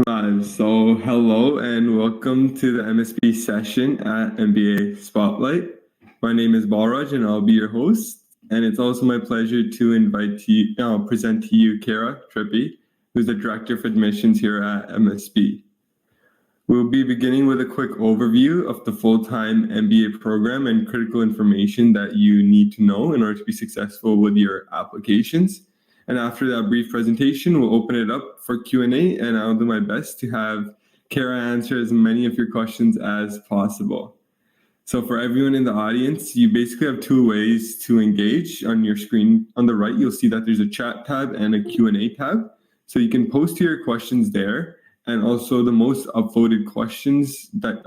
Live. So, hello and welcome to the MSP session at MBA Spotlight. My name is Balraj and I'll be your host. And it's also my pleasure to present to you Kara Trippi, who's the Director of Admissions here at MSP. We'll be beginning with a quick overview of the full-time MBA program and critical information that you need to know in order to be successful with your applications. And after that brief presentation, we'll open it up for Q&A, and I'll do my best to have Kara answer as many of your questions as possible. So for everyone in the audience, you basically have two ways to engage. On your screen on the right, you'll see that there's a chat tab and a Q&A tab. So you can post your questions there, and also the most upvoted questions that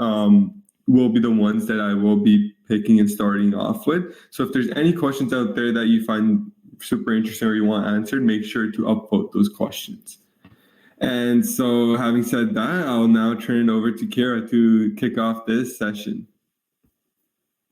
will be the ones that I will be picking and starting off with. So if there's any questions out there that you find super interesting or you want answered, make sure to upvote those questions. And so having said that, I'll now turn it over to Kara to kick off this session.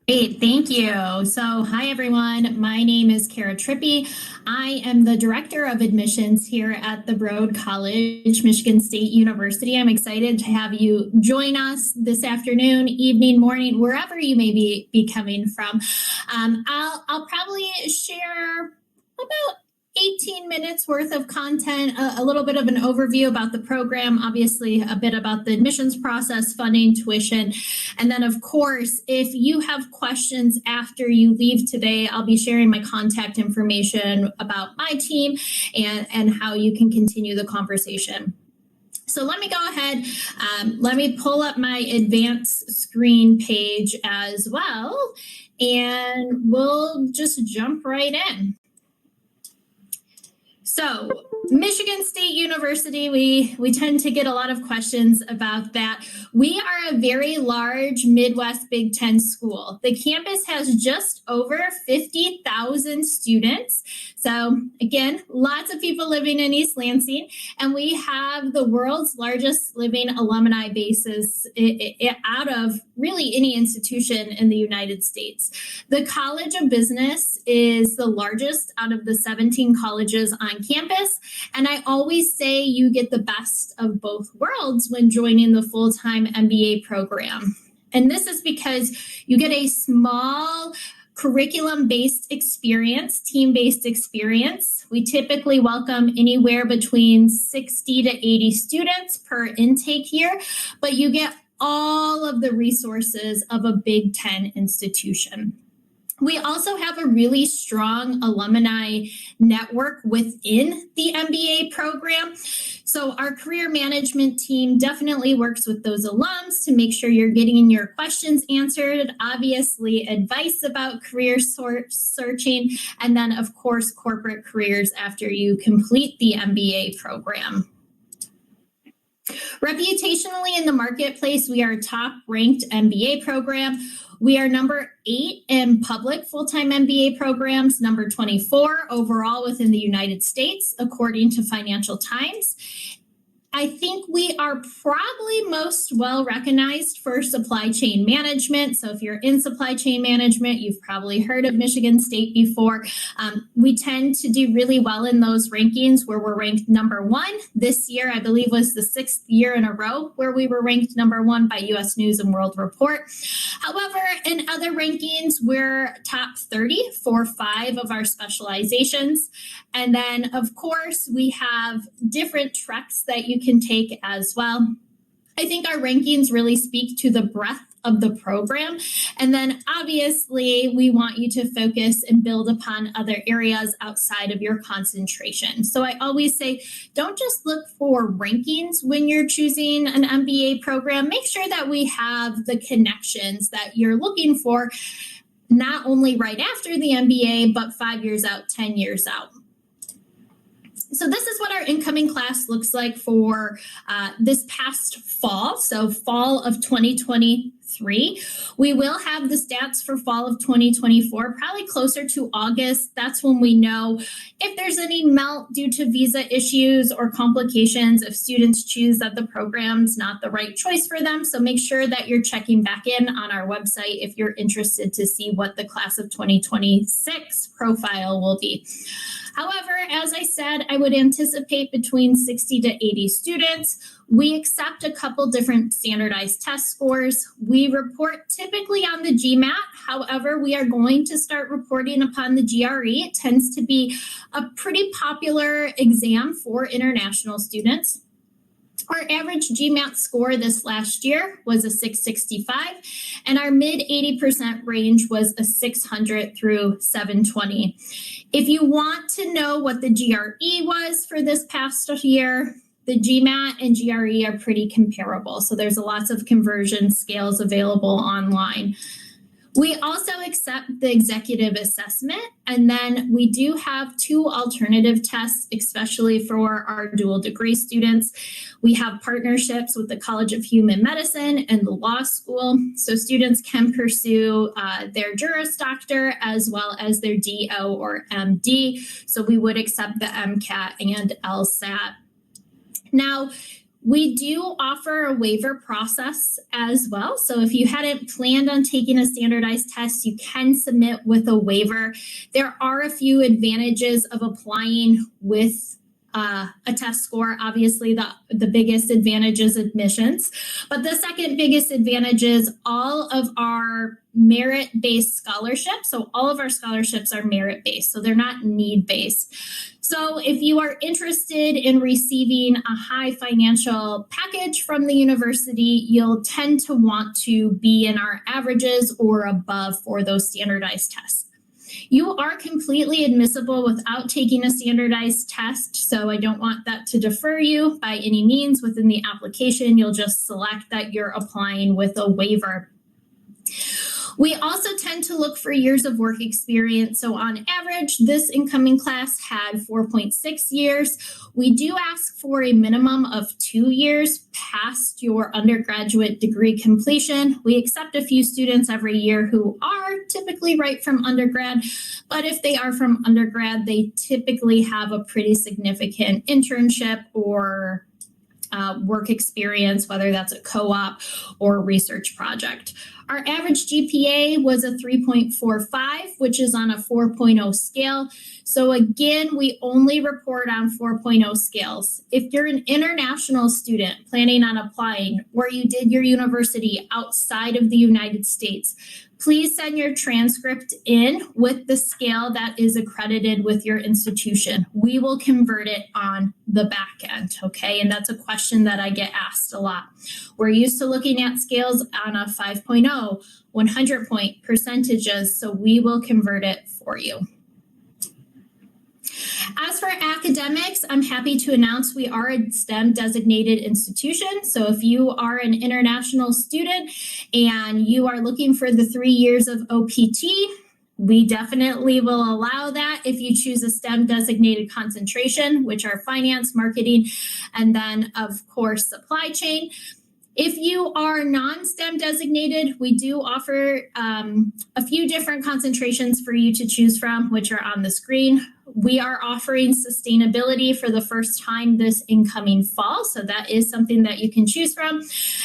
Great, thank you. So hi everyone, my name is Kara Trippi. I am the Director of Admissions here at the Broad College, Michigan State University. I'm excited to have you join us this afternoon, evening, morning, wherever you may be coming from. I'll probably share about 18 minutes worth of content, a little bit of an overview about the program, obviously a bit about the admissions process, funding, tuition. And then of course, if you have questions after you leave today, I'll be sharing my contact information about my team and how you can continue the conversation. So let me go ahead, let me pull up my advanced screen page as well, and we'll just jump right in. So Michigan State University, we tend to get a lot of questions about that. We are a very large Midwest Big Ten school. The campus has just over 50,000 students. So again, lots of people living in East Lansing, and we have the world's largest living alumni bases out of really any institution in the United States. The College of Business is the largest out of the 17 colleges on campus. And I always say you get the best of both worlds when joining the full-time MBA program. And this is because you get a small curriculum-based experience, team-based experience. We typically welcome anywhere between 60 to 80 students per intake year, but you get all of the resources of a Big Ten institution. We also have a really strong alumni network within the MBA program. So our career management team definitely works with those alums to make sure you're getting your questions answered, obviously advice about career searching, and then of course corporate careers after you complete the MBA program. Reputationally in the marketplace, we are a top-ranked MBA program. We are number 8 in public full-time MBA programs, number 24 overall within the United States, according to Financial Times. I think we are probably most well recognized for supply chain management. So if you're in supply chain management, you've probably heard of Michigan State before. We tend to do really well in those rankings where we're ranked number 1. This year, I believe, was the 6th year in a row where we were ranked number 1 by U.S. News and World Report. However, in other rankings, we're top 30 for 5 of our specializations. And then, of course, we have different tracks that you can take as well. I think our rankings really speak to the breadth of the program. And then obviously we want you to focus and build upon other areas outside of your concentration. So I always say, don't just look for rankings when you're choosing an MBA program. Make sure that we have the connections that you're looking for, not only right after the MBA, but 5 years out, 10 years out. So this is what our incoming class looks like for this past fall, so fall of 2023. 3. We will have the stats for fall of 2024, probably closer to August. That's when we know if there's any melt due to visa issues or complications, if students choose that the program's not the right choice for them. So make sure that you're checking back in on our website if you're interested to see what the class of 2026 profile will be. However, as I said, I would anticipate between 60 to 80 students. We accept a couple different standardized test scores. We report typically on the GMAT. However, we are going to start reporting upon the GRE. It tends to be a pretty popular exam for international students. Our average GMAT score this last year was a 665, and our mid 80% range was a 600 through 720. If you want to know what the GRE was for this past year, the GMAT and GRE are pretty comparable. So there's lots of conversion scales available online. We also accept the executive assessment, and then we do have 2 alternative tests, especially for our dual degree students. We have partnerships with the College of Human Medicine and the law school, so students can pursue their Juris Doctor as well as their DO or MD. So we would accept the MCAT and LSAT. Now, we do offer a waiver process as well. So if you hadn't planned on taking a standardized test, you can submit with a waiver. There are a few advantages of applying with a test score. Obviously, the biggest advantage is admissions. But the second biggest advantage is all of our merit-based scholarships. So all of our scholarships are merit-based, so they're not need-based. So if you are interested in receiving a high financial package from the university, you'll tend to want to be in our averages or above for those standardized tests. You are completely admissible without taking a standardized test, so I don't want that to defer you by any means. Within the application, you'll just select that you're applying with a waiver. We also tend to look for years of work experience. So on average, this incoming class had 4.6 years. We do ask for a minimum of 2 years past your undergraduate degree completion. We accept a few students every year who are typically right from undergrad, but if they are from undergrad, they typically have a pretty significant internship or work experience, whether that's a co-op or a research project. Our average GPA was a 3.45, which is on a 4.0 scale. So again, we only report on 4.0 scales. If you're an international student planning on applying, or you did your university outside of the United States, please send your transcript in with the scale that is accredited with your institution. We will convert it on the back end, okay? And that's a question that I get asked a lot. We're used to looking at scales on a 5.0, 100 point percentages, so we will convert it for you. As for academics, I'm happy to announce we are a STEM designated institution. So if you are an international student and you are looking for the 3 years of OPT, we definitely will allow that if you choose a STEM designated concentration, which are finance, marketing, and then of course, supply chain. If you are non-STEM designated, we do offer a few different concentrations for you to choose from, which are on the screen. We are offering sustainability for the first time this incoming fall, so that is something that you can choose from.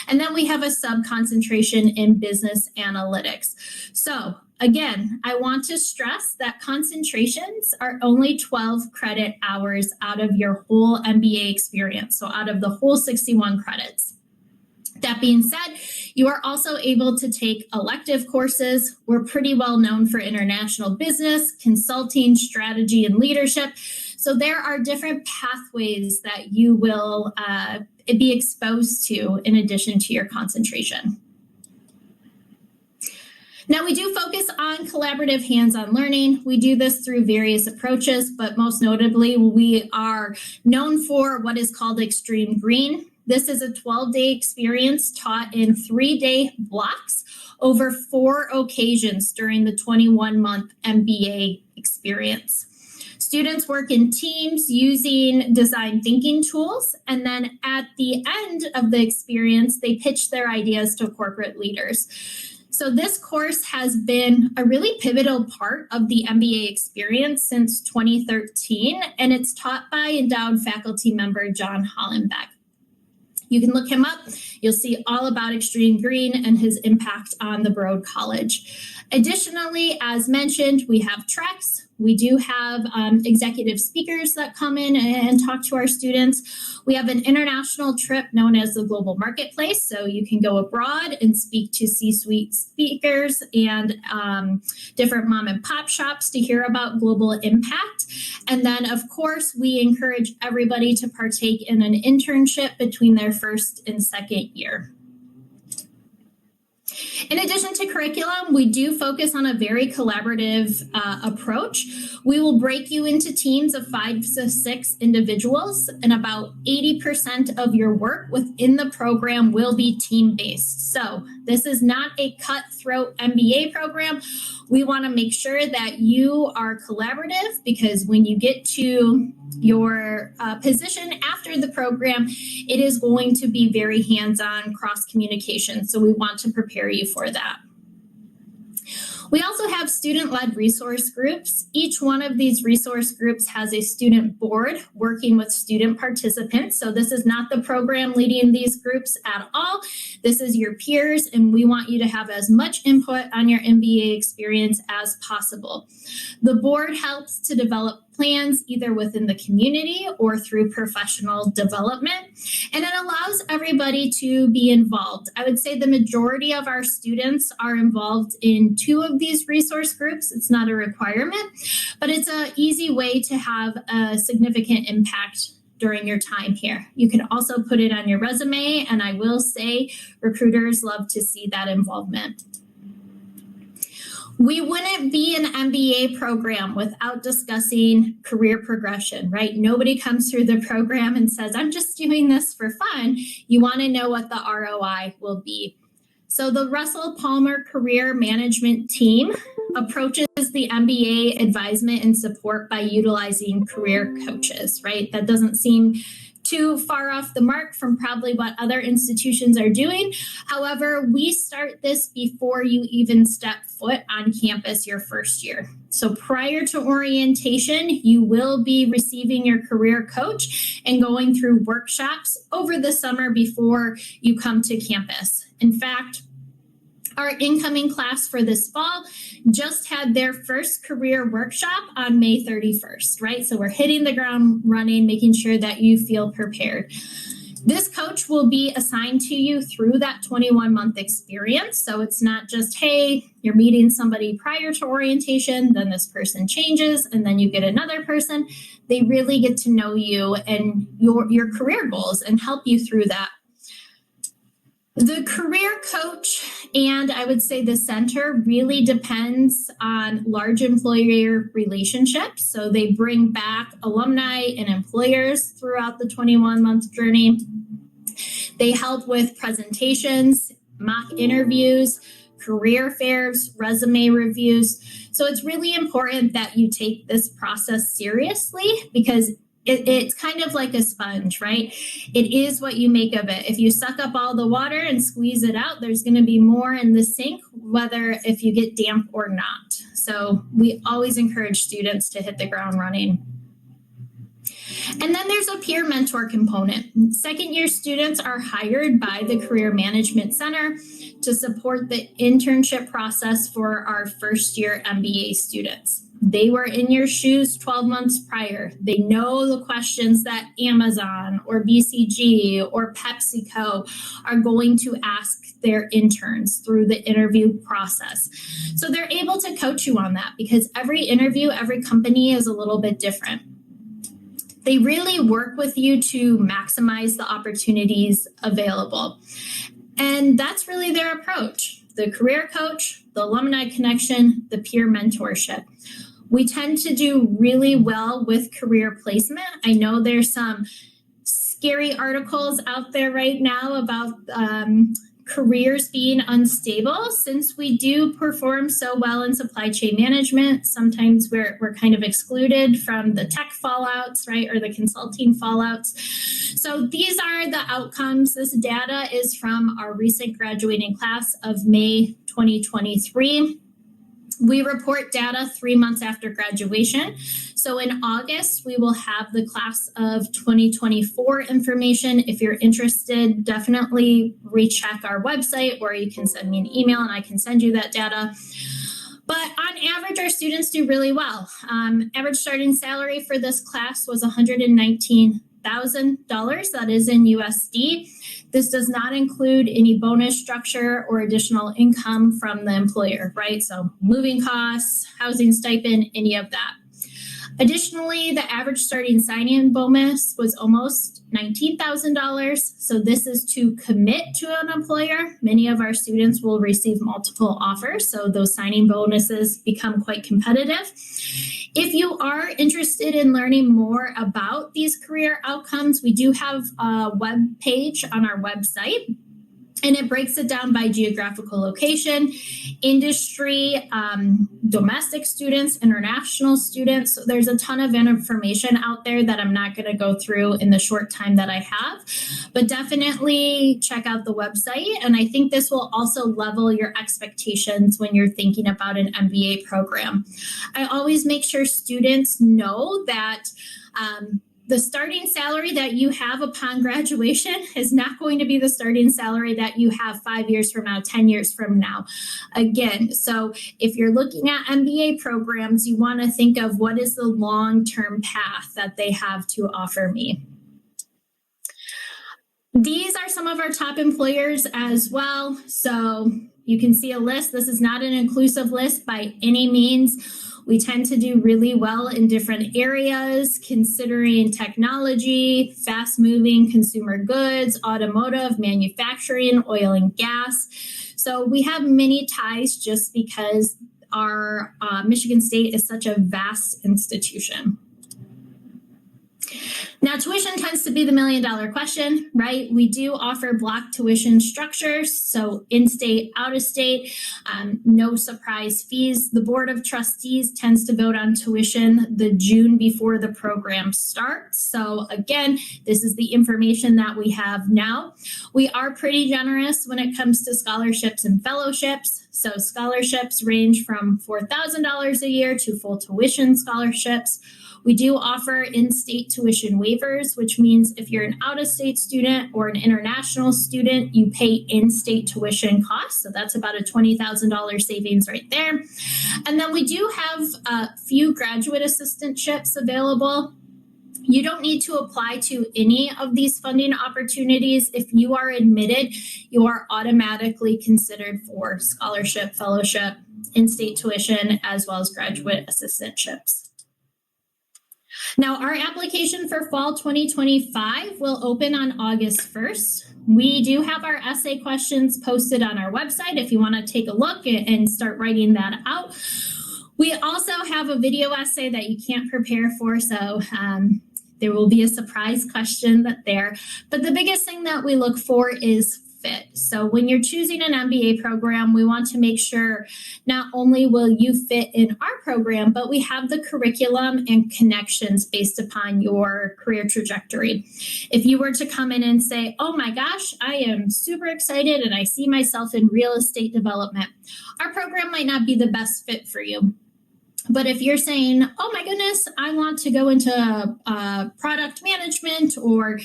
And then we have a sub-concentration in business analytics. So again, I want to stress that concentrations are only 12 credit hours out of your whole MBA experience, so out of the whole 61 credits. That being said, you are also able to take elective courses. We're pretty well known for international business, consulting, strategy, and leadership. So there are different pathways that you will be exposed to in addition to your concentration. Now, we do focus on collaborative hands-on learning. We do this through various approaches, but most notably, we are known for what is called Extreme Green. This is a 12-day experience taught in 3-day blocks over 4 occasions during the 21-month MBA experience. Students work in teams using design thinking tools, and then at the end of the experience, they pitch their ideas to corporate leaders. So this course has been a really pivotal part of the MBA experience since 2013, and it's taught by endowed faculty member John Hollenbeck. You can look him up. You'll see all about Extreme Green and his impact on the Broad College. Additionally, as mentioned, we have treks. We do have executive speakers that come in and talk to our students. We have an international trip known as the Global Marketplace, so you can go abroad and speak to C-suite speakers and different mom and pop shops to hear about global impact. And then, of course, we encourage everybody to partake in an internship between their first and second year. In addition to curriculum, we do focus on a very collaborative approach. We will break you into teams of 5 to 6 individuals, and about 80% of your work within the program will be team-based. So this is not a cutthroat MBA program. We want to make sure that you are collaborative, because when you get to your position after the program, it is going to be very hands-on cross communication. So we want to prepare you for that. We also have student-led resource groups. Each one of these resource groups has a student board working with student participants. So this is not the program leading these groups at all. This is your peers, and we want you to have as much input on your MBA experience as possible. The board helps to develop plans either within the community or through professional development, and it allows everybody to be involved. I would say the majority of our students are involved in 2 of these resource groups. It's not a requirement, but it's an easy way to have a significant impact during your time here. You can also put it on your resume, and I will say recruiters love to see that involvement. We wouldn't be an MBA program without discussing career progression, right? Nobody comes through the program and says, I'm just doing this for fun. You want to know what the ROI will be. So the Russell Palmer Career Management Team approaches the MBA advisement and support by utilizing career coaches, right? That doesn't seem too far off the mark from probably what other institutions are doing. However, we start this before you even step foot on campus your first year. So prior to orientation, you will be receiving your career coach and going through workshops over the summer before you come to campus. In fact, our incoming class for this fall just had their first career workshop on May 31st, right? So we're hitting the ground running, making sure that you feel prepared. This coach will be assigned to you through that 21-month experience. So it's not just, hey, you're meeting somebody prior to orientation, then this person changes, and then you get another person. They really get to know you and your career goals and help you through that. The career coach, and I would say the center, really depends on large employer relationships. So they bring back alumni and employers throughout the 21-month journey. They help with presentations, mock interviews, career fairs, resume reviews. So it's really important that you take this process seriously, because it's kind of like a sponge, right? It is what you make of it. If you suck up all the water and squeeze it out, there's going to be more in the sink, whether if you get damp or not. So we always encourage students to hit the ground running. And then there's a peer mentor component. Second year students are hired by the Career Management Center to support the internship process for our first year MBA students. They were in your shoes 12 months prior. They know the questions that Amazon or BCG or PepsiCo are going to ask their interns through the interview process. So they're able to coach you on that, because every interview, every company is a little bit different. They really work with you to maximize the opportunities available. And that's really their approach: the career coach, the alumni connection, the peer mentorship. We tend to do really well with career placement. I know there's some scary articles out there right now about careers being unstable, since we do perform so well in supply chain management, sometimes we're kind of excluded from the tech fallouts, right, or the consulting fallouts. So these are the outcomes. This data is from our recent graduating class of May 2023. We report data 3 months after graduation. So in August, we will have the class of 2024 information. If you're interested, definitely recheck our website, or you can send me an email and I can send you that data. But on average, our students do really well. Average starting salary for this class was $119,000. That is in USD. This does not include any bonus structure or additional income from the employer, right? So moving costs, housing stipend, any of that. Additionally, the average starting sign-in bonus was almost $19,000. So this is to commit to an employer. Many of our students will receive multiple offers, so those signing bonuses become quite competitive. If you are interested in learning more about these career outcomes, we do have a web page on our website, and it breaks it down by geographical location, industry, domestic students, international students. So there's a ton of information out there that I'm not going to go through in the short time that I have, but definitely check out the website. And I think this will also level your expectations when you're thinking about an MBA program. I always make sure students know that the starting salary that you have upon graduation is not going to be the starting salary that you have 5 years from now, 10 years from now. Again, so if you're looking at MBA programs, you want to think of what is the long-term path that they have to offer me. These are some of our top employers as well. So you can see a list. This is not an inclusive list by any means. We tend to do really well in different areas, considering technology, fast-moving consumer goods, automotive, manufacturing, oil and gas. So we have many ties just because our Michigan State is such a vast institution. Now, tuition tends to be the million-dollar question, right? We do offer block tuition structures, so in-state, out-of-state, no surprise fees. The Board of Trustees tends to vote on tuition the June before the program starts. So again, this is the information that we have now. We are pretty generous when it comes to scholarships and fellowships. So scholarships range from $4,000 a year to full tuition scholarships. We do offer in-state tuition waivers, which means if you're an out-of-state student or an international student, you pay in-state tuition costs. So that's about a $20,000 savings right there. And then we do have a few graduate assistantships available. You don't need to apply to any of these funding opportunities. If you are admitted, you are automatically considered for scholarship, fellowship, in-state tuition, as well as graduate assistantships. Now, our application for fall 2025 will open on August 1st. We do have our essay questions posted on our website if you want to take a look and start writing that out. We also have a video essay that you can't prepare for, so there will be a surprise question there. But the biggest thing that we look for is fit. So when you're choosing an MBA program, we want to make sure not only will you fit in our program, but we have the curriculum and connections based upon your career trajectory. If you were to come in and say, oh my gosh, I am super excited and I see myself in real estate development, our program might not be the best fit for you. But if you're saying, oh my goodness, I want to go into product management or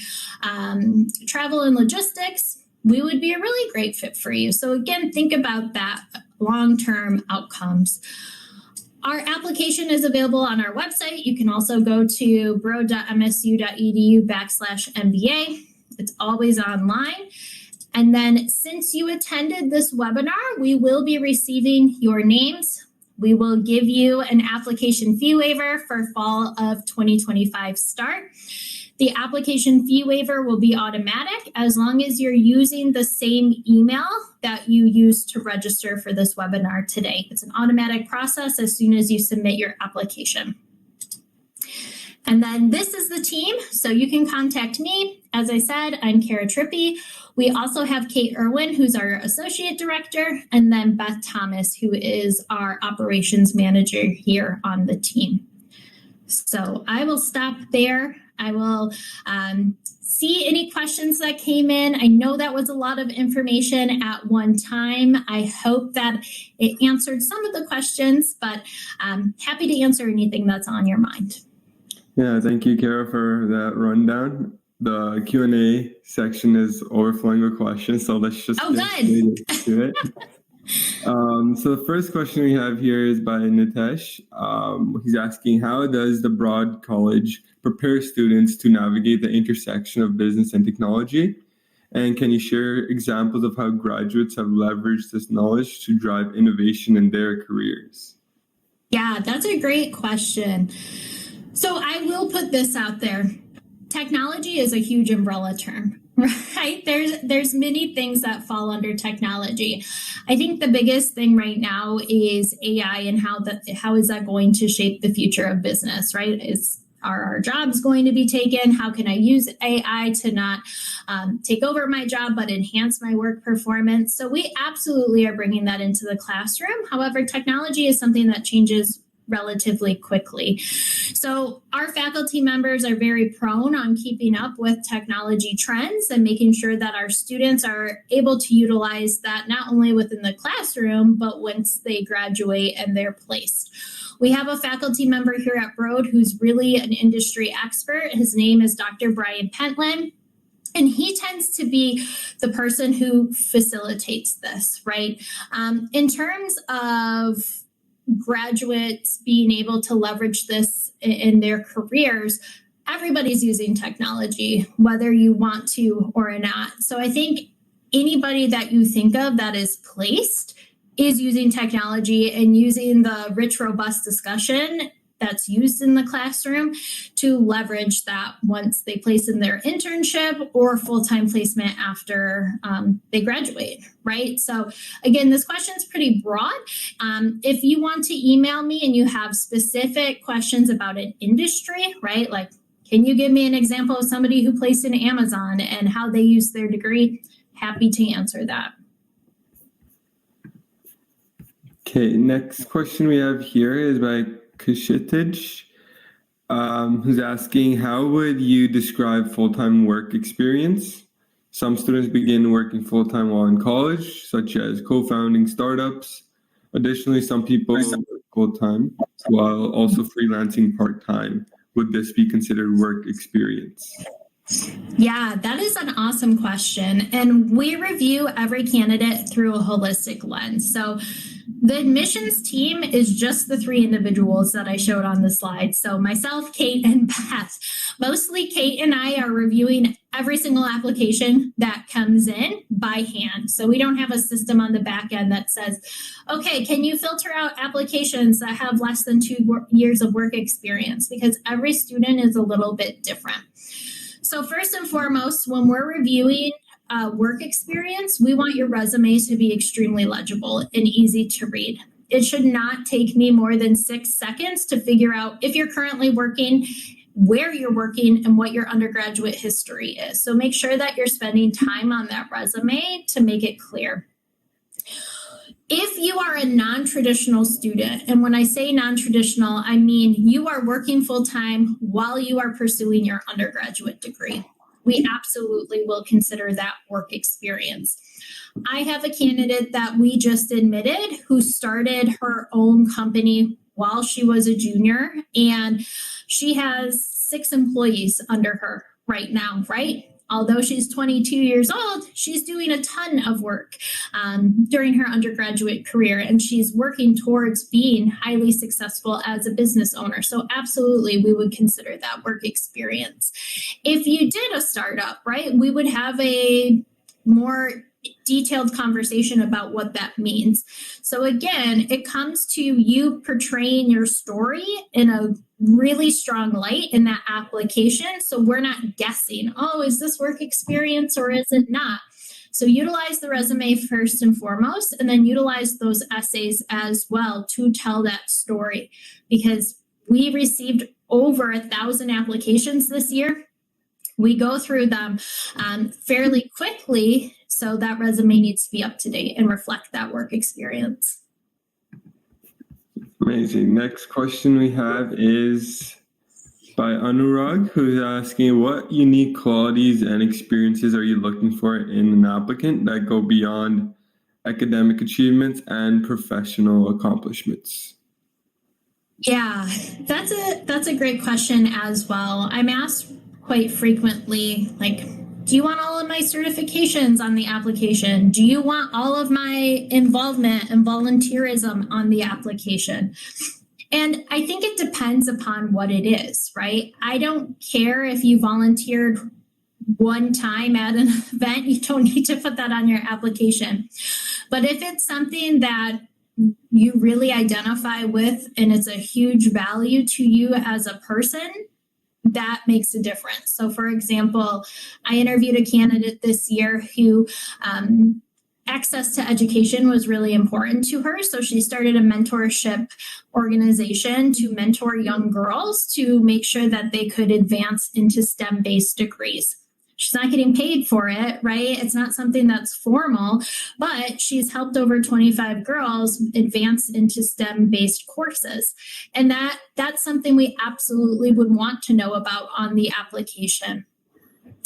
travel and logistics, we would be a really great fit for you. So again, think about that long-term outcomes. Our application is available on our website. You can also go to bro.msu.edu/MBA. It's always online. And then since you attended this webinar, we will be receiving your names. We will give you an application fee waiver for fall of 2025 start. The application fee waiver will be automatic as long as you're using the same email that you used to register for this webinar today. It's an automatic process as soon as you submit your application. And then this is the team, so you can contact me. As I said, I'm Kara Trippi. We also have Kate Irwin, who's our associate director, and then Beth Thomas, who is our operations manager here on the team. So I will stop there. I will see any questions that came in. I know that was a lot of information at one time. I hope that it answered some of the questions, but I'm happy to answer anything that's on your mind. Yeah, thank you, Kara, for that rundown. The Q&A section is overflowing with questions, so let's just get straight to it. So the first question we have here is by Nitesh. He's asking, how does the Broad College prepare students to navigate the intersection of business and technology? And can you share examples of how graduates have leveraged this knowledge to drive innovation in their careers? Yeah, that's a great question. So I will put this out there. Technology is a huge umbrella term, right? There's many things that fall under technology. I think the biggest thing right now is AI and how is that going to shape the future of business, right? Are our jobs going to be taken? How can I use AI to not take over my job, but enhance my work performance? So we absolutely are bringing that into the classroom. However, technology is something that changes relatively quickly. So our faculty members are very prone on keeping up with technology trends and making sure that our students are able to utilize that not only within the classroom, but once they graduate and they're placed. We have a faculty member here at Broad who's really an industry expert. His name is Dr. Brian Pentland. And he tends to be the person who facilitates this, right? In terms of graduates being able to leverage this in their careers, everybody's using technology, whether you want to or not. So I think anybody that you think of that is placed is using technology and using the rich, robust discussion that's used in the classroom to leverage that once they place in their internship or full-time placement after they graduate, right? So again, this question is pretty broad. If you want to email me and you have specific questions about an industry, right? Like, can you give me an example of somebody who placed in Amazon and how they used their degree? Happy to answer that. Okay, next question we have here is by Kashitij, who's asking, how would you describe full-time work experience? Some students begin working full-time while in college, such as co-founding startups. Additionally, some people work full-time while also freelancing part-time. Would this be considered work experience? Yeah, that is an awesome question. And we review every candidate through a holistic lens. So the admissions team is just the three individuals that I showed on the slide. So myself, Kate, and Beth. Mostly Kate and I are reviewing every single application that comes in by hand. So we don't have a system on the back end that says, okay, can you filter out applications that have less than 2 years of work experience? Because every student is a little bit different. So first and foremost, when we're reviewing work experience, we want your resume to be extremely legible and easy to read. It should not take me more than 6 seconds to figure out if you're currently working, where you're working, and what your undergraduate history is. So make sure that you're spending time on that resume to make it clear. If you are a non-traditional student, and when I say non-traditional, I mean you are working full-time while you are pursuing your undergraduate degree, we absolutely will consider that work experience. I have a candidate that we just admitted who started her own company while she was a junior, and she has 6 employees under her right now, right? Although she's 22 years old, she's doing a ton of work during her undergraduate career, and she's working towards being highly successful as a business owner. So absolutely, we would consider that work experience. If you did a startup, right, we would have a more detailed conversation about what that means. So again, it comes to you portraying your story in a really strong light in that application. So we're not guessing, oh, is this work experience or is it not? So utilize the resume first and foremost, and then utilize those essays as well to tell that story, because we received over 1,000 applications this year. We go through them fairly quickly, so that resume needs to be up to date and reflect that work experience. Amazing. Next question we have is by Anurag, who's asking, what unique qualities and experiences are you looking for in an applicant that go beyond academic achievements and professional accomplishments? Yeah, that's a great question as well. I'm asked quite frequently, like, do you want all of my certifications on the application? Do you want all of my involvement and volunteerism on the application? And I think it depends upon what it is, right? I don't care if you volunteered one time at an event, you don't need to put that on your application. But if it's something that you really identify with and it's a huge value to you as a person, that makes a difference. So for example, I interviewed a candidate this year who access to education was really important to her. So she started a mentorship organization to mentor young girls to make sure that they could advance into STEM-based degrees. She's not getting paid for it, right? It's not something that's formal, but she's helped over 25 girls advance into STEM-based courses. And that's something we absolutely would want to know about on the application.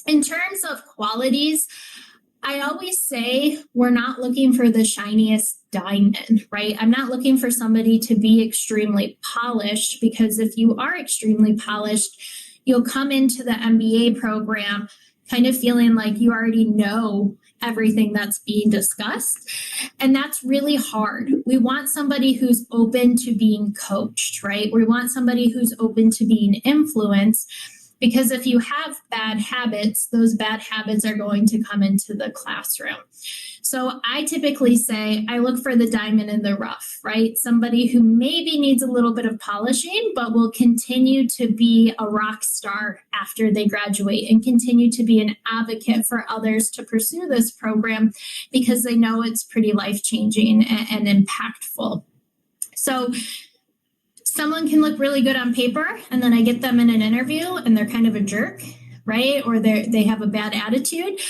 In terms of qualities, I always say we're not looking for the shiniest diamond, right? I'm not looking for somebody to be extremely polished, because if you are extremely polished, you'll come into the MBA program kind of feeling like you already know everything that's being discussed. And that's really hard. We want somebody who's open to being coached, right? We want somebody who's open to being influenced, because if you have bad habits, those bad habits are going to come into the classroom. So I typically say I look for the diamond in the rough, right? Somebody who maybe needs a little bit of polishing, but will continue to be a rock star after they graduate and continue to be an advocate for others to pursue this program because they know it's pretty life-changing and impactful. So someone can look really good on paper, and then I get them in an interview and they're kind of a jerk, right? Or they have a bad attitude.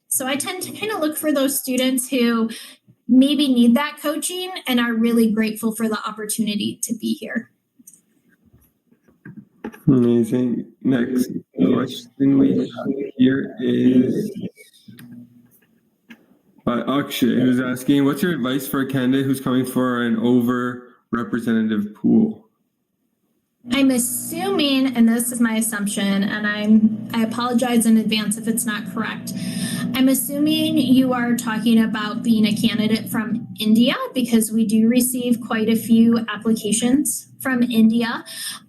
So I tend to kind of look for those students who maybe need that coaching and are really grateful for the opportunity to be here. Amazing. Next question we have here is by Akshay, who's asking, what's your advice for a candidate who's coming for an over-representative pool? I'm assuming, and this is my assumption, and I apologize in advance if it's not correct. I'm assuming you are talking about being a candidate from India, because we do receive quite a few applications from India,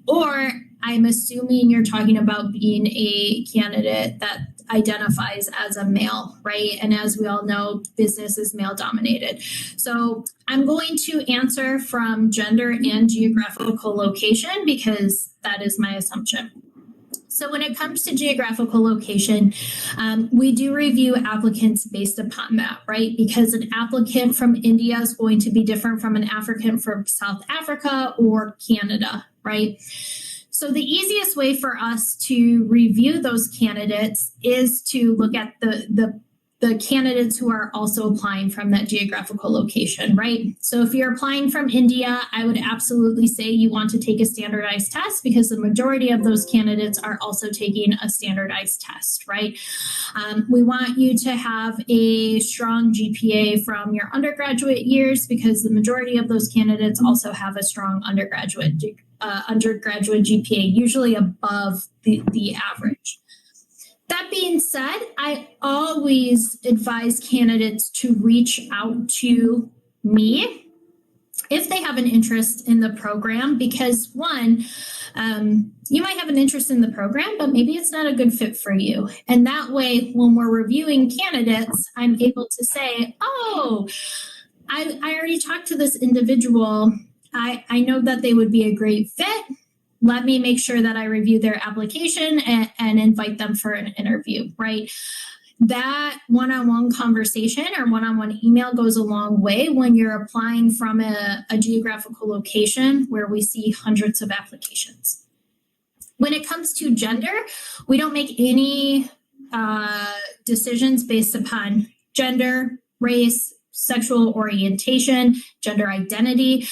or I'm assuming you're talking about being a candidate that identifies as a male, right? And as we all know, business is male dominated. So I'm going to answer from gender and geographical location because that is my assumption. So when it comes to geographical location, we do review applicants based upon that, right? Because an applicant from India is going to be different from an applicant from South Africa or Canada, right? So the easiest way for us to review those candidates is to look at the candidates who are also applying from that geographical location, right? So if you're applying from India, I would absolutely say you want to take a standardized test because the majority of those candidates are also taking a standardized test, right? We want you to have a strong GPA from your undergraduate years because the majority of those candidates also have a strong undergraduate GPA, usually above the average. That being said, I always advise candidates to reach out to me if they have an interest in the program, because one, you might have an interest in the program, but maybe it's not a good fit for you. And that way, when we're reviewing candidates, I'm able to say, oh, I already talked to this individual. I know that they would be a great fit. Let me make sure that I review their application and invite them for an interview, right? that one-on-one conversation or one-on-one email goes a long way when you're applying from a geographical location where we see hundreds of applications. When it comes to gender, we don't make any decisions based upon gender, race, sexual orientation, gender identity.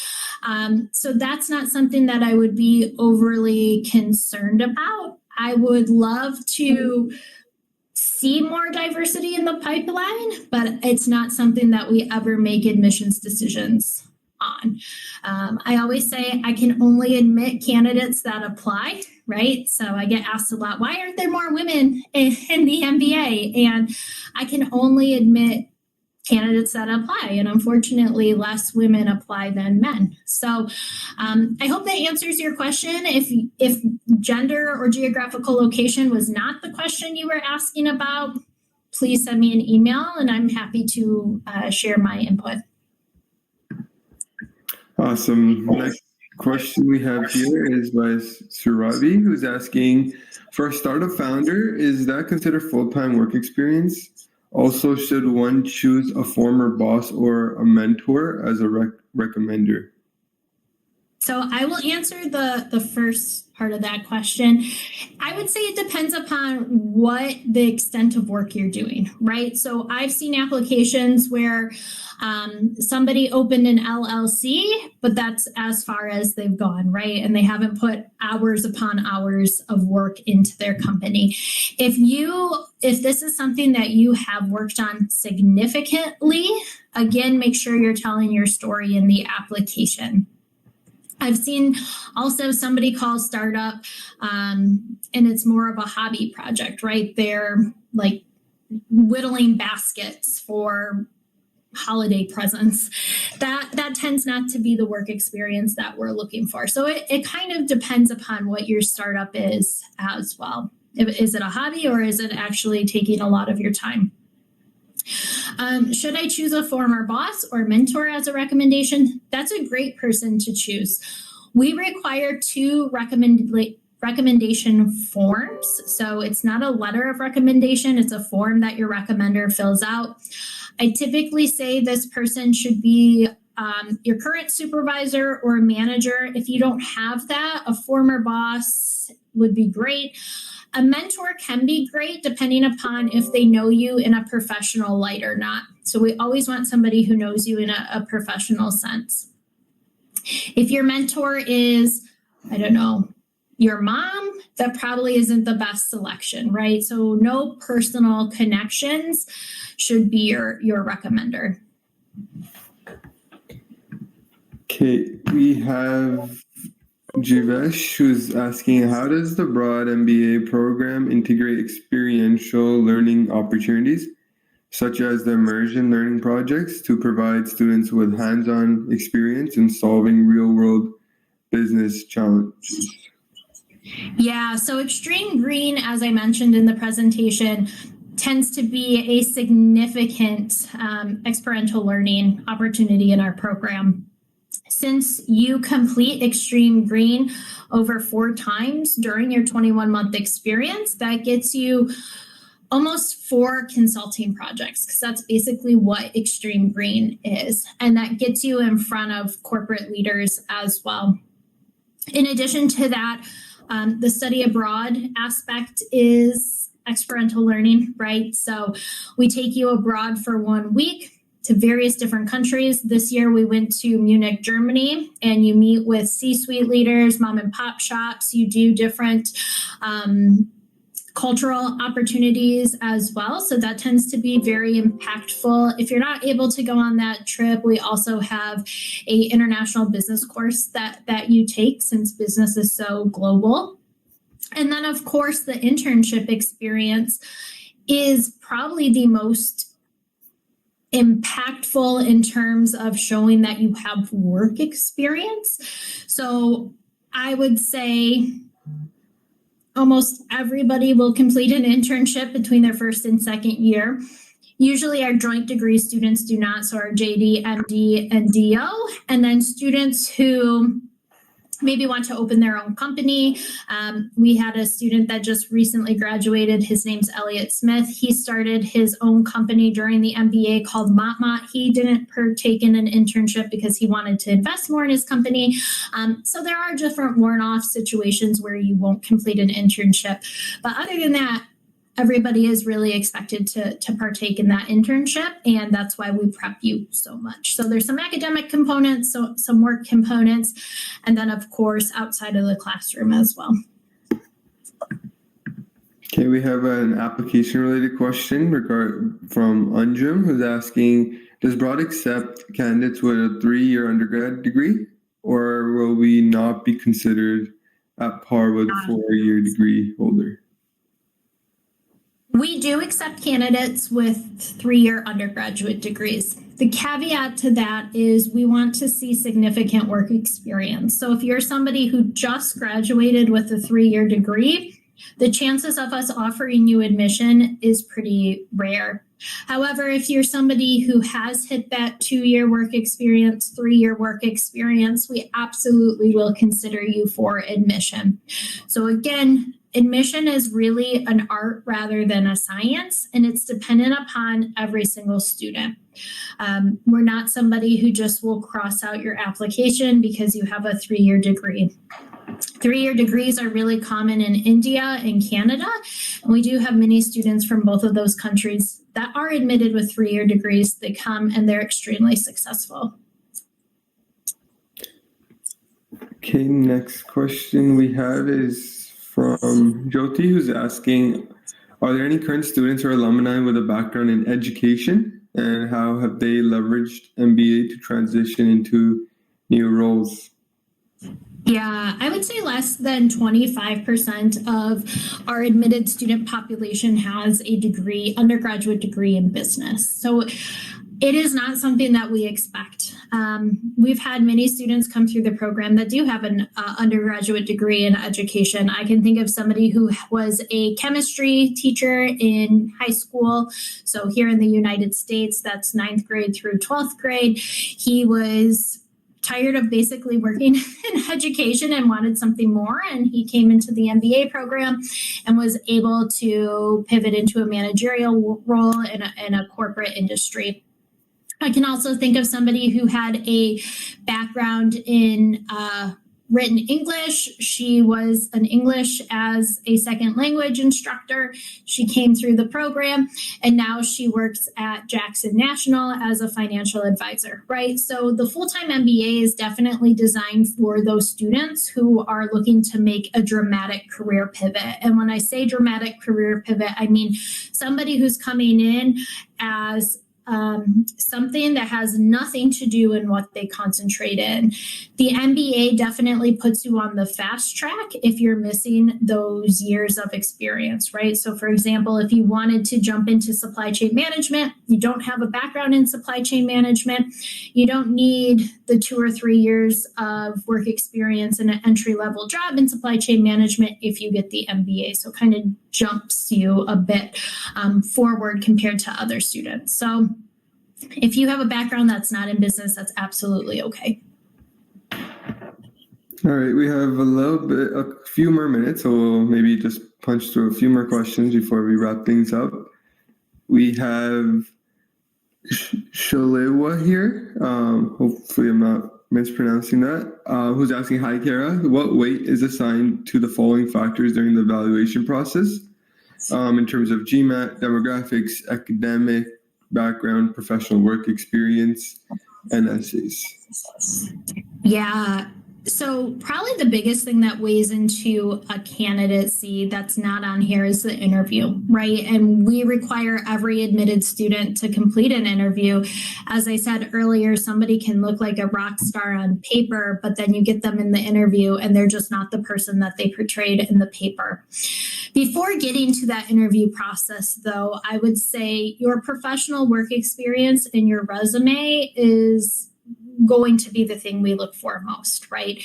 So that's not something that I would be overly concerned about. I would love to see more diversity in the pipeline, but it's not something that we ever make admissions decisions on. I always say I can only admit candidates that apply, right? So I get asked a lot, why aren't there more women in the MBA? And I can only admit candidates that apply, and unfortunately less women apply than men. So I hope that answers your question. If gender or geographical location was not the question you were asking about, please send me an email and I'm happy to share my input. Awesome. Next question we have here is by Suravi, who's asking, for a startup founder, is that considered full-time work experience? Also, should one choose a former boss or a mentor as a recommender? So I will answer the first part of that question. I would say it depends upon what the extent of work you're doing, right? So I've seen applications where somebody opened an LLC, but that's as far as they've gone, right? And they haven't put hours upon hours of work into their company. If this is something that you have worked on significantly, again, make sure you're telling your story in the application. I've seen also somebody call startup, and it's more of a hobby project, right? They're like whittling baskets for holiday presents. That tends not to be the work experience that we're looking for. So it kind of depends upon what your startup is as well. Is it a hobby or is it actually taking a lot of your time? Should I choose a former boss or mentor as a recommendation? That's a great person to choose. We require 2 recommendation forms. So it's not a letter of recommendation, it's a form that your recommender fills out. I typically say this person should be your current supervisor or manager. If you don't have that, a former boss would be great. A mentor can be great depending upon if they know you in a professional light or not. So we always want somebody who knows you in a professional sense. If your mentor is, I don't know, your mom, that probably isn't the best selection, right? So no personal connections should be your recommender. Okay, we have Jivesh, who's asking, how does the broad MBA program integrate experiential learning opportunities, such as the immersion learning projects, to provide students with hands-on experience in solving real-world business challenges? Yeah, so Extreme Green, as I mentioned in the presentation, tends to be a significant experiential learning opportunity in our program. Since you complete Extreme Green over 4 times during your 21-month experience, that gets you almost 4 consulting projects, because that's basically what Extreme Green is. And that gets you in front of corporate leaders as well. In addition to that, the study abroad aspect is experiential learning, right? So we take you abroad for 1 week to various different countries. This year we went to Munich, Germany, and you meet with C-suite leaders, mom and pop shops. You do different cultural opportunities as well. So that tends to be very impactful. If you're not able to go on that trip, we also have a international business course that you take, since business is so global. And then of course the internship experience is probably the most impactful in terms of showing that you have work experience. So I would say almost everybody will complete an internship between their first and second year. Usually our joint degree students do not, so our JD, MD, and DO. And then students who maybe want to open their own company. We had a student that just recently graduated. His name's Elliot Smith. He started his own company during the MBA called Mott. He didn't partake in an internship because he wanted to invest more in his company. So there are different one-off situations where you won't complete an internship. But other than that, everybody is really expected to partake in that internship, and that's why we prep you so much. So there's some academic components, some work components, and then of course outside of the classroom as well. Okay, we have an application-related question from Anjum, who's asking, does Broad accept candidates with a 3-year undergrad degree, or will we not be considered at par with a 4-year degree holder? We do accept candidates with 3-year undergraduate degrees. The caveat to that is we want to see significant work experience. So if you're somebody who just graduated with a 3-year degree, the chances of us offering you admission is pretty rare. However, if you're somebody who has hit that 2-year work experience, 3-year work experience, we absolutely will consider you for admission. So again, admission is really an art rather than a science, and it's dependent upon every single student. We're not somebody who just will cross out your application because you have a 3-year degree. 3-year degrees are really common in India and Canada, and we do have many students from both of those countries that are admitted with 3-year degrees. They come and they're extremely successful. Okay, next question we have is from Jyoti, who's asking, are there any current students or alumni with a background in education, and how have they leveraged MBA to transition into new roles? Yeah, I would say less than 25% of our admitted student population has a degree, undergraduate degree in business. So it is not something that we expect. We've had many students come through the program that do have an undergraduate degree in education. I can think of somebody who was a chemistry teacher in high school. So here in the United States, that's 9th grade through 12th grade. He was tired of basically working in education and wanted something more. And he came into the MBA program and was able to pivot into a managerial role in a corporate industry. I can also think of somebody who had a background in written English. She was an English as a second language instructor. She came through the program, and now she works at Jackson National as a financial advisor, right? So the full-time MBA is definitely designed for those students who are looking to make a dramatic career pivot. And when I say dramatic career pivot, I mean somebody who's coming in as something that has nothing to do in what they concentrate in. The MBA definitely puts you on the fast track if you're missing those years of experience, right? So for example, if you wanted to jump into supply chain management, you don't have a background in supply chain management, you don't need the 2 or 3 years of work experience in an entry-level job in supply chain management if you get the MBA. So kind of jumps you a bit forward compared to other students. So if you have a background that's not in business, that's absolutely okay. All right, we have a few more minutes, so we'll maybe just punch through a few more questions before we wrap things up. We have Shalewa here. Hopefully I'm not mispronouncing that. Who's asking, hi, Kara, what weight is assigned to the following factors during the evaluation process in terms of GMAT, demographics, academic background, professional work experience, and essays? Yeah. So probably the biggest thing that weighs into a candidacy that's not on here is the interview, right? And we require every admitted student to complete an interview. As I said earlier, somebody can look like a rock star on paper, but then you get them in the interview and they're just not the person that they portrayed in the paper. Before getting to that interview process, though, I would say your professional work experience in your resume is going to be the thing we look for most, right?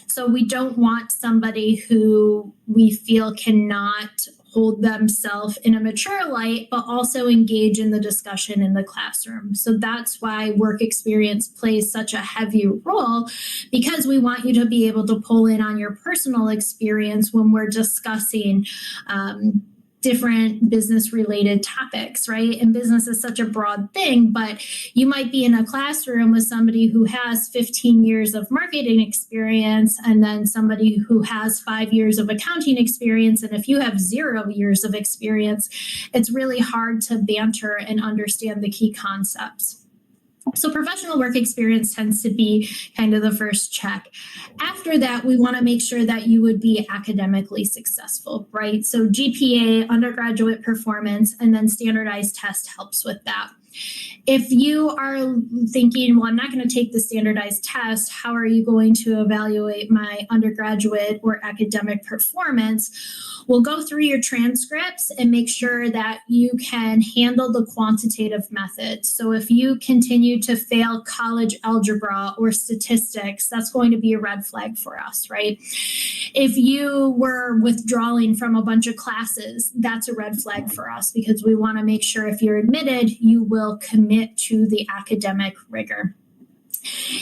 So we don't want somebody who we feel cannot hold themselves in a mature light, but also engage in the discussion in the classroom. So that's why work experience plays such a heavy role, because we want you to be able to pull in on your personal experience when we're discussing different business related topics, right? And business is such a broad thing, but you might be in a classroom with somebody who has 15 years of marketing experience and then somebody who has 5 years of accounting experience. And if you have 0 years of experience, it's really hard to banter and understand the key concepts. So professional work experience tends to be kind of the first check. After that, we want to make sure that you would be academically successful, right? So GPA, undergraduate performance, and then standardized test helps with that. If you are thinking, well, I'm not going to take the standardized test, how are you going to evaluate my undergraduate or academic performance? We'll go through your transcripts and make sure that you can handle the quantitative method. So if you continue to fail college algebra or statistics, that's going to be a red flag for us, right? If you were withdrawing from a bunch of classes, that's a red flag for us, because we want to make sure if you're admitted, you will commit to the academic rigor.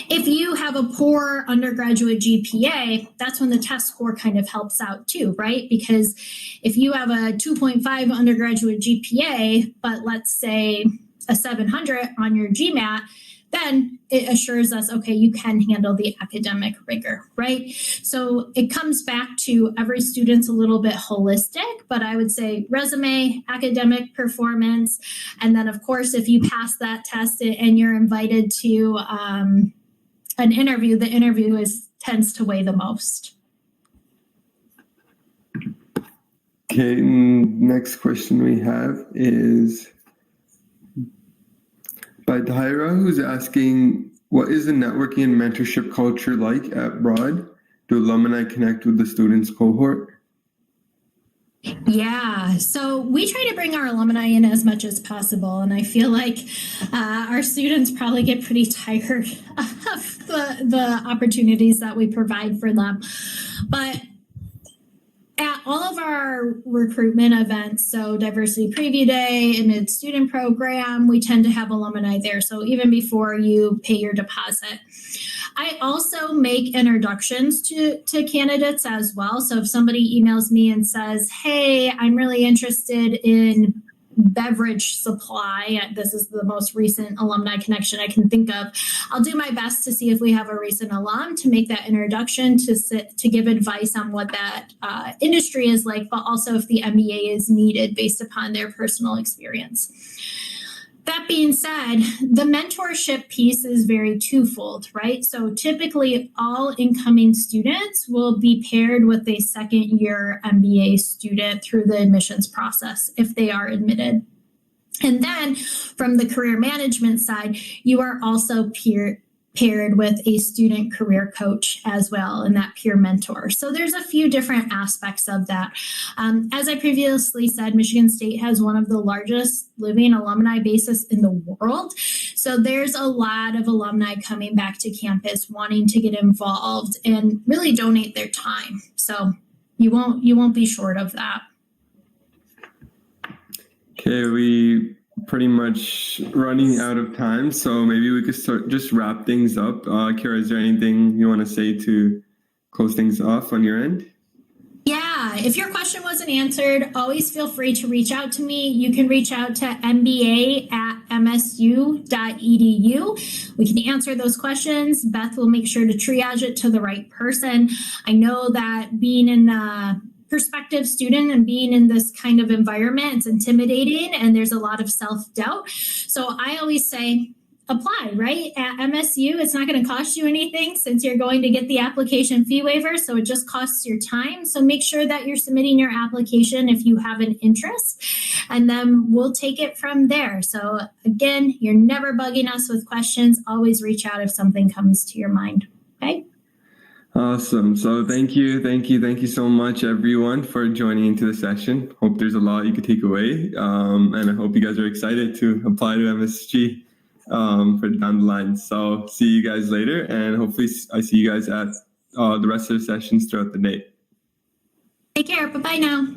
If you have a poor undergraduate GPA, that's when the test score kind of helps out too, right? Because if you have a 2.5 undergraduate GPA, but let's say a 700 on your GMAT, then it assures us, okay, you can handle the academic rigor, right? So it comes back to every student's a little bit holistic, but I would say resume, academic performance, and then of course, if you pass that test and you're invited to an interview, the interview tends to weigh the most. Okay, next question we have is by Tyra, who's asking, what is the networking and mentorship culture like at Broad? Do alumni connect with the students cohort? Yeah, so we try to bring our alumni in as much as possible, and I feel like our students probably get pretty tired of the opportunities that we provide for them. But at all of our recruitment events, so Diversity Preview Day and Mid Student Program, we tend to have alumni there. So even before you pay your deposit. I also make introductions to candidates as well. So if somebody emails me and says, hey, I'm really interested in beverage supply, this is the most recent alumni connection I can think of, I'll do my best to see if we have a recent alum to make that introduction, to give advice on what that industry is like, but also if the MBA is needed based upon their personal experience. That being said, the mentorship piece is very twofold, right? So typically all incoming students will be paired with a second year MBA student through the admissions process if they are admitted. And then from the career management side, you are also paired with a student career coach as well, and that peer mentor. So there's a few different aspects of that. As I previously said, Michigan State has one of the largest living alumni bases in the world. So there's a lot of alumni coming back to campus wanting to get involved and really donate their time. So you won't be short of that. Okay, we pretty much running out of time, so maybe we could just wrap things up. Kira, is there anything you want to say to close things off on your end? Yeah, if your question wasn't answered, always feel free to reach out to me. You can reach out to mba@msu.edu. We can answer those questions. Beth will make sure to triage it to the right person. I know that being in prospective student and being in this kind of environment, it's intimidating and there's a lot of self-doubt. So I always say, apply, right? At MSU, it's not going to cost you anything since you're going to get the application fee waiver. So it just costs your time. So make sure that you're submitting your application if you have an interest, and then we'll take it from there. So again, you're never bugging us with questions. Always reach out if something comes to your mind. Okay. Awesome. So thank you so much, everyone, for joining into the session. Hope there's a lot you could take away, and I hope you guys are excited to apply to MSG for down the line. So see you guys later, and hopefully I see you guys at the rest of the sessions throughout the day. Take care. Bye-bye now.